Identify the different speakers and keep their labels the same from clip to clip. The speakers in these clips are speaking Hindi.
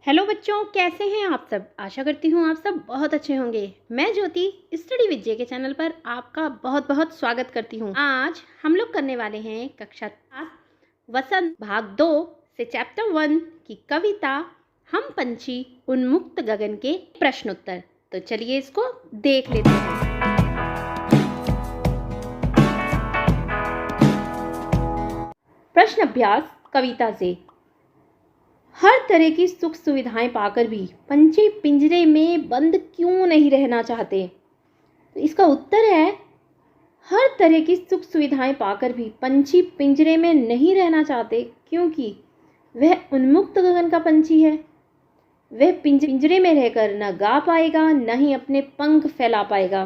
Speaker 1: हेलो बच्चों, कैसे हैं आप सब। आशा करती हूँ आप सब बहुत अच्छे होंगे। मैं ज्योति स्टडी विद जे के चैनल पर आपका बहुत बहुत स्वागत करती हूँ। आज हम लोग करने वाले हैं कक्षा 7 वसंत भाग 2 से चैप्टर 1 की कविता हम पंछी उन्मुक्त गगन के प्रश्नोत्तर। तो चलिए इसको देख लेते हैं। प्रश्न अभ्यास कविता से। हर तरह की सुख सुविधाएं पाकर भी पंछी पिंजरे में बंद क्यों नहीं रहना चाहते। तो इसका उत्तर है, हर तरह की सुख सुविधाएं पाकर भी पंछी पिंजरे में नहीं रहना चाहते क्योंकि वह उन्मुक्त गगन का पंछी है। वह पिंजरे में रहकर न गा पाएगा न ही अपने पंख फैला पाएगा,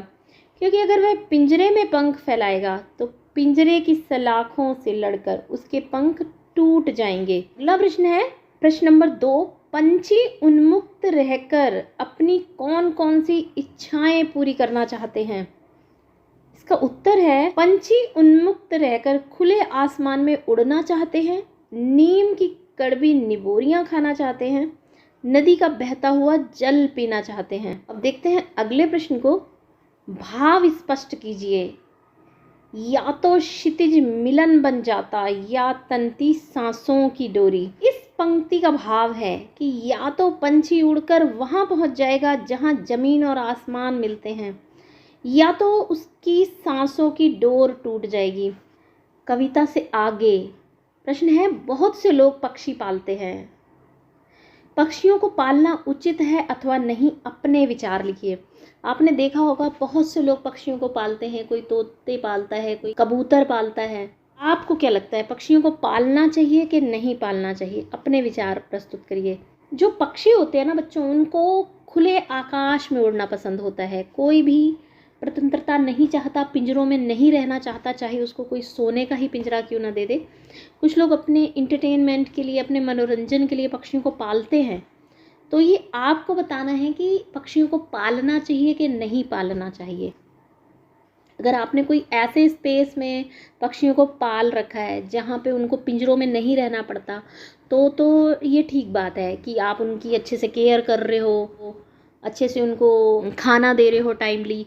Speaker 1: क्योंकि अगर वह पिंजरे में पंख फैलाएगा तो पिंजरे की सलाखों से लड़कर उसके पंख टूट जाएंगे। अगला प्रश्न है प्रश्न नंबर 2। पंछी उन्मुक्त रहकर अपनी कौन कौन सी इच्छाएं पूरी करना चाहते हैं। इसका उत्तर है, पंछी उन्मुक्त रहकर खुले आसमान में उड़ना चाहते हैं, नीम की कड़वी निबोरियां खाना चाहते हैं, नदी का बहता हुआ जल पीना चाहते हैं। अब देखते हैं अगले प्रश्न को। भाव स्पष्ट कीजिए। या तो क्षितिज मिलन बन जाता या तंती सांसों की डोरी। इस पंक्ति का भाव है कि या तो पंछी उड़कर वहां पहुंच जाएगा जहां जमीन और आसमान मिलते हैं, या तो उसकी सांसों की डोर टूट जाएगी। कविता से आगे प्रश्न है, बहुत से लोग पक्षी पालते हैं, पक्षियों को पालना उचित है अथवा नहीं, अपने विचार लिखिए। आपने देखा होगा बहुत से लोग पक्षियों को पालते हैं, कोई तोते पालता है, कोई कबूतर पालता है। आपको क्या लगता है, पक्षियों को पालना चाहिए कि नहीं पालना चाहिए? अपने विचार प्रस्तुत करिए। जो पक्षी होते हैं ना बच्चों, उनको खुले आकाश में उड़ना पसंद होता है। कोई भी स्वतंत्रता नहीं चाहता, पिंजरों में नहीं रहना चाहता, चाहे उसको कोई सोने का ही पिंजरा क्यों ना दे दे। कुछ लोग अपने इंटरटेनमेंट के लिए, अपने मनोरंजन के लिए पक्षियों को पालते हैं। तो ये आपको बताना है कि पक्षियों को पालना चाहिए कि नहीं पालना चाहिए। अगर आपने कोई ऐसे स्पेस में पक्षियों को पाल रखा है जहाँ पे उनको पिंजरों में नहीं रहना पड़ता, तो ये ठीक बात है कि आप उनकी अच्छे से केयर कर रहे हो, अच्छे से उनको खाना दे रहे हो, टाइमली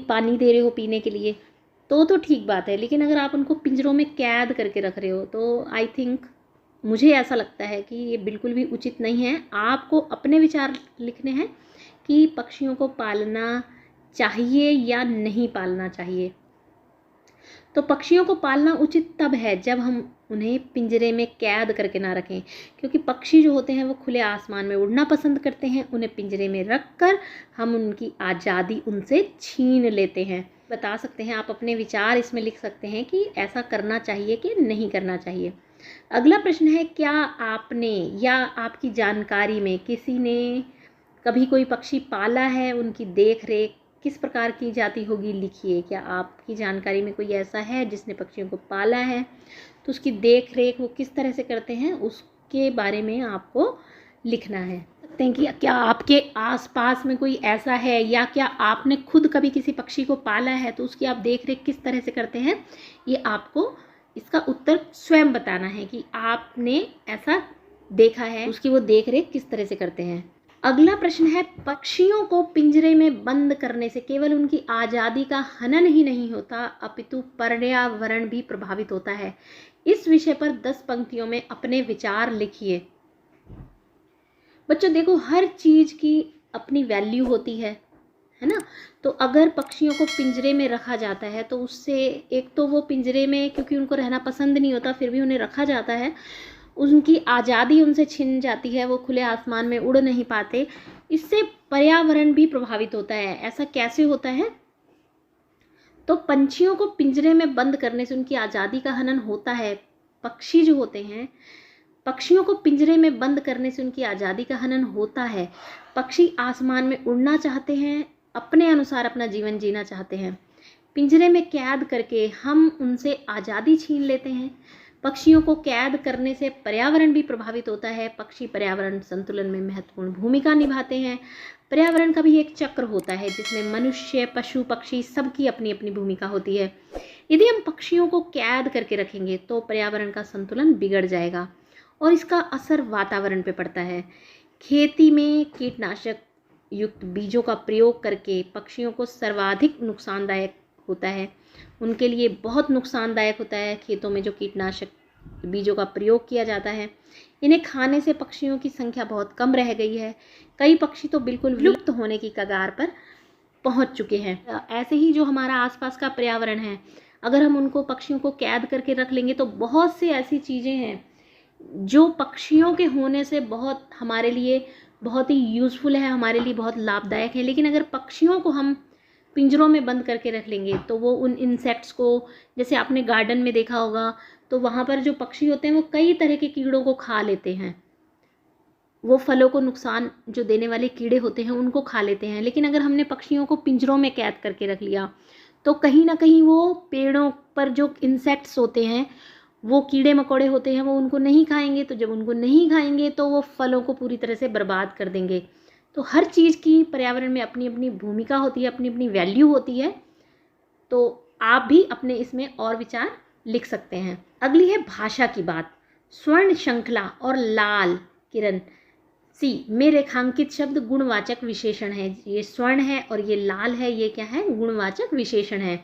Speaker 1: पानी दे रहे हो पीने के लिए, तो ठीक बात है। लेकिन अगर आप उनको पिंजरों में कैद करके रख रहे हो तो आई थिंक, मुझे ऐसा लगता है कि ये बिल्कुल भी उचित नहीं है। आपको अपने विचार लिखने हैं कि पक्षियों को पालना चाहिए या नहीं पालना चाहिए। तो पक्षियों को पालना उचित तब है जब हम उन्हें पिंजरे में कैद करके ना रखें, क्योंकि पक्षी जो होते हैं वो खुले आसमान में उड़ना पसंद करते हैं। उन्हें पिंजरे में रखकर हम उनकी आज़ादी उनसे छीन लेते हैं। बता सकते हैं, आप अपने विचार इसमें लिख सकते हैं कि ऐसा करना चाहिए कि नहीं करना चाहिए। अगला प्रश्न है, क्या आपने या आपकी जानकारी में किसी ने कभी कोई पक्षी पाला है? उनकी देख रेख किस प्रकार की जाती होगी, लिखिए। क्या आपकी जानकारी में कोई ऐसा है जिसने पक्षियों को पाला है? तो उसकी देख रेख वो किस तरह से करते हैं, उसके बारे में आपको लिखना है। सकते हैं कि क्या आपके आसपास में कोई ऐसा है, या क्या आपने खुद कभी किसी पक्षी को पाला है, तो उसकी आप देख रेख किस तरह से करते हैं, ये आपको इसका उत्तर स्वयं बताना है कि आपने ऐसा देखा है, उसकी वो देख रेख किस तरह से करते हैं। अगला प्रश्न है, पक्षियों को पिंजरे में बंद करने से केवल उनकी आज़ादी का हनन ही नहीं होता अपितु पर्यावरण भी प्रभावित होता है। इस विषय पर 10 पंक्तियों में अपने विचार लिखिए। बच्चों देखो, हर चीज़ की अपनी वैल्यू होती है ना। तो अगर पक्षियों को पिंजरे में रखा जाता है तो उससे एक तो वो पिंजरे में, क्योंकि उनको रहना पसंद नहीं होता, फिर भी उन्हें रखा जाता है, उनकी आज़ादी उनसे छिन जाती है, वो खुले आसमान में उड़ नहीं पाते। इससे पर्यावरण भी प्रभावित होता है। ऐसा कैसे होता है? तो पंछियों को पिंजरे में बंद करने से उनकी आज़ादी का हनन होता है। पक्षी जो होते हैं, पक्षियों को पिंजरे में बंद करने से उनकी आज़ादी का हनन होता है। पक्षी आसमान में उड़ना चाहते हैं, अपने अनुसार अपना जीवन जीना चाहते हैं। पिंजरे में कैद करके हम उनसे आज़ादी छीन लेते हैं। पक्षियों को कैद करने से पर्यावरण भी प्रभावित होता है। पक्षी पर्यावरण संतुलन में महत्वपूर्ण भूमिका निभाते हैं। पर्यावरण का भी एक चक्र होता है जिसमें मनुष्य, पशु, पक्षी सबकी अपनी अपनी भूमिका होती है। यदि हम पक्षियों को कैद करके रखेंगे तो पर्यावरण का संतुलन बिगड़ जाएगा और इसका असर वातावरण पे पड़ता है। खेती में कीटनाशक युक्त बीजों का प्रयोग करके पक्षियों को सर्वाधिक नुकसानदायक होता है। उनके लिए बहुत नुकसानदायक होता है खेतों में जो कीटनाशक बीजों का प्रयोग किया जाता है। इन्हें खाने से पक्षियों की संख्या बहुत कम रह गई है। कई पक्षी तो बिल्कुल विलुप्त होने की कगार पर पहुंच चुके हैं। ऐसे ही जो हमारा आसपास का पर्यावरण है, अगर हम उनको पक्षियों को कैद करके रख लेंगे तो बहुत सी ऐसी चीज़ें हैं जो पक्षियों के होने से बहुत हमारे लिए बहुत ही यूज़फुल है, हमारे लिए बहुत लाभदायक है। लेकिन अगर पक्षियों को हम पिंजरों में बंद करके रख लेंगे तो वो उन इंसेक्ट्स को, जैसे आपने गार्डन में देखा होगा तो वहाँ पर जो पक्षी होते हैं वो कई तरह के कीड़ों को खा लेते हैं। वो फलों को नुकसान जो देने वाले कीड़े होते हैं उनको खा लेते हैं। लेकिन अगर हमने पक्षियों को पिंजरों में कैद करके रख लिया तो कहीं ना कहीं वो पेड़ों पर जो इंसेक्ट्स होते हैं, वो कीड़े मकोड़े होते हैं, वो उनको नहीं खाएंगे। तो जब उनको नहीं खाएंगे तो वो फलों को पूरी तरह से बर्बाद कर देंगे। तो हर चीज़ की पर्यावरण में अपनी अपनी भूमिका होती है, अपनी अपनी वैल्यू होती है। तो आप भी अपने इसमें और विचार लिख सकते हैं। अगली है भाषा की बात। स्वर्ण श्रृंखला और लाल किरण सी में रेखांकित शब्द गुणवाचक विशेषण है। ये स्वर्ण है और ये लाल है, ये क्या है? गुणवाचक विशेषण है।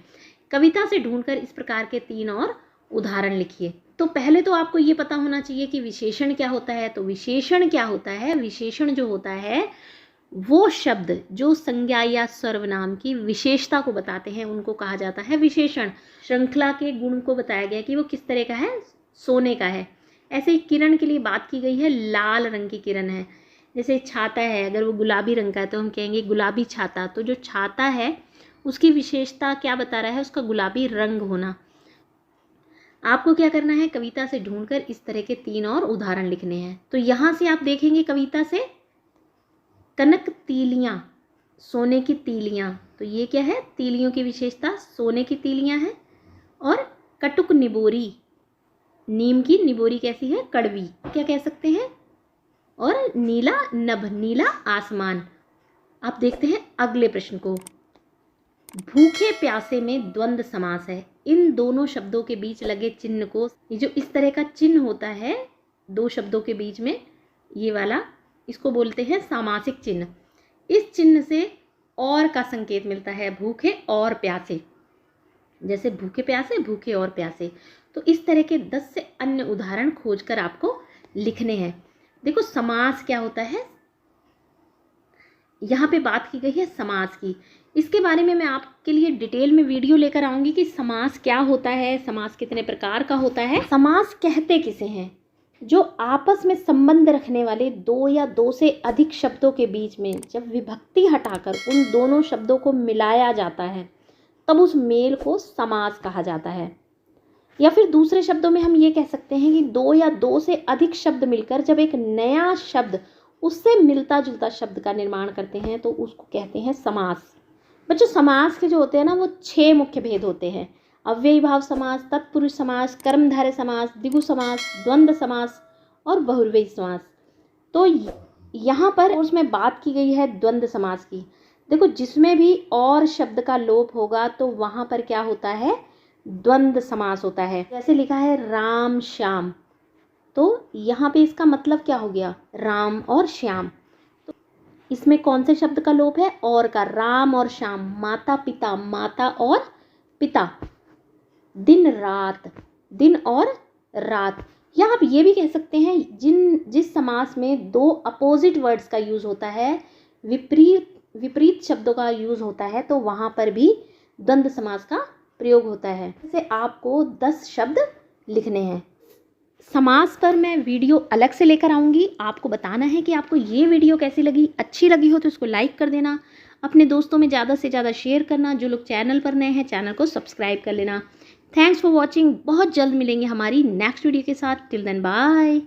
Speaker 1: कविता से ढूंढकर इस प्रकार के 3 और उदाहरण लिखिए। तो पहले तो आपको ये पता होना चाहिए कि विशेषण क्या होता है। तो विशेषण क्या होता है? विशेषण जो होता है वो शब्द जो संज्ञा या सर्वनाम की विशेषता को बताते हैं उनको कहा जाता है विशेषण। श्रृंखला के गुण को बताया गया कि वो किस तरह का है? सोने का है। ऐसे ही किरण के लिए बात की गई है, लाल रंग की किरण है। जैसे छाता है, अगर वो गुलाबी रंग का है तो हम कहेंगे गुलाबी छाता। तो जो छाता है उसकी विशेषता क्या बता रहा है? उसका गुलाबी रंग होना। आपको क्या करना है? कविता से ढूंढकर इस तरह के 3 और उदाहरण लिखने हैं। तो यहाँ से आप देखेंगे कविता से कनक तीलियाँ, सोने की तीलियाँ। तो ये क्या है? तीलियों की विशेषता सोने की तीलियाँ हैं। और कटुक निबोरी, नीम की निबोरी कैसी है? कड़वी, क्या कह सकते हैं? और नीला नभ, नीला आसमान। आप देखते हैं अगले प्रश्न को। भूखे प्यासे में द्वंद्व समास है। इन दोनों शब्दों के बीच लगे चिन्ह को, ये जो इस तरह का चिन्ह होता है 2 शब्दों के बीच में, ये वाला, इसको बोलते हैं सामासिक चिन्ह। इस चिन्ह से और का संकेत मिलता है, भूखे और प्यासे। जैसे भूखे प्यासे, भूखे और प्यासे। तो इस तरह के 10 से अन्य उदाहरण खोजकर आपको लिखने हैं। देखो समास क्या होता है, यहाँ पे बात की गई है समास की। इसके बारे में मैं आपके लिए डिटेल में वीडियो लेकर आऊंगी कि समास क्या होता है, समास कितने प्रकार का होता है। समास कहते किसे हैं? जो आपस में संबंध रखने वाले 2 या 2 से अधिक शब्दों के बीच में जब विभक्ति हटाकर उन दोनों शब्दों को मिलाया जाता है तब उस मेल को समास कहा जाता है। या फिर दूसरे शब्दों में हम ये कह सकते हैं कि 2 या 2 से अधिक शब्द मिलकर जब एक नया शब्द उससे मिलता जुलता शब्द का निर्माण करते हैं तो उसको कहते हैं समास। बच्चों समास के जो होते हैं ना, वो 6 मुख्य भेद होते हैं। अव्ययी भाव समास, तत्पुरुष समास, कर्मधारय समास, द्विगु समास, द्वंद्व समास और बहुव्रीहि समास। तो यहाँ पर उसमें बात की गई है द्वंद्व समास की। देखो, जिसमें भी और शब्द का लोप होगा तो वहाँ पर क्या होता है? द्वंद्व समास होता है। जैसे लिखा है राम श्याम, तो यहाँ पे इसका मतलब क्या हो गया? राम और श्याम। तो इसमें कौन से शब्द का लोप है? और का। राम और श्याम, माता पिता, माता और पिता। दिन रात, दिन और रात। या आप ये भी कह सकते हैं जिस समास में 2 अपोजिट वर्ड्स का यूज़ होता है, विपरीत शब्दों का यूज़ होता है, तो वहाँ पर भी द्वंद्व समास का प्रयोग होता है। जैसे आपको 10 शब्द लिखने हैं। समास पर मैं वीडियो अलग से लेकर आऊँगी। आपको बताना है कि आपको ये वीडियो कैसी लगी। अच्छी लगी हो तो इसको लाइक कर देना, अपने दोस्तों में ज़्यादा से ज़्यादा शेयर करना। जो लोग चैनल पर नए हैं चैनल को सब्सक्राइब कर लेना। Thanks for watching. बहुत जल्द मिलेंगे हमारी नेक्स्ट वीडियो के साथ। Till then bye.